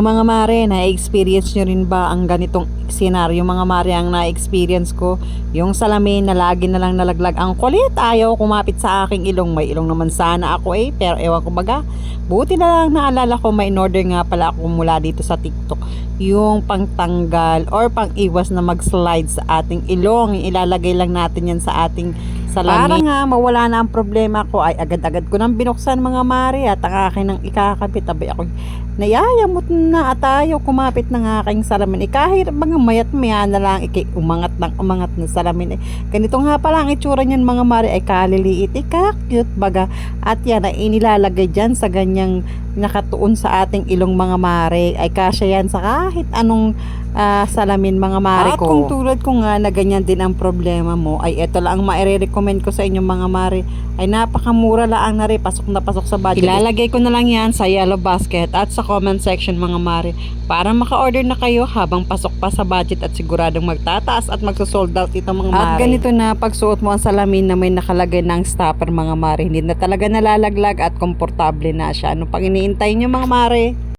Mga mare, na-experience nyo rin ba ang ganitong senaryo? Mga mare, ang na-experience ko, yung salamin na lagi na lang nalaglag. Ang kulit, ayaw kumapit sa aking ilong. May ilong naman sana ako pero ewan ko baga. Buti na lang naalala ko, may in-order nga pala ako mula dito sa TikTok. Yung pangtanggal or pang-iwas na mag-slide sa ating ilong. Ilalagay lang natin yan sa ating salamin. Para nga mawala na ang problema ko, ay agad-agad ko nang binuksan mga mare, at ang akin nang ikakabit. Abay ako, nayayamot na at ayaw kumapit ng aking salamin. Kahit mga mayat maya na lang, umangat na salamin. Ganito nga pala ang itsura niyan mga mare, ay kaliliit, cute baga. At yan ay inilalagay dyan sa ganyang nakatuon sa ating ilong mga mare, ay kasya yan sa kahit anong salamin mga mare ko. At kung tulad ko nga na ganyan din ang problema mo, ay ito lang ang maire-recommend ko sa inyong mga mare, ay napakamura lang na rin, pasok na pasok sa budget. Ilalagay ko na lang yan sa yellow basket at sa comment section mga mare, para maka-order na kayo habang pasok pa sa budget at siguradong magtataas at magsosold out itong mga mare. At ganito na pagsuot mo ang salamin na may nakalagay ng stopper mga mare, hindi na talaga nalalaglag at komportable na siya. Ano pang iniintay nyo mga mare?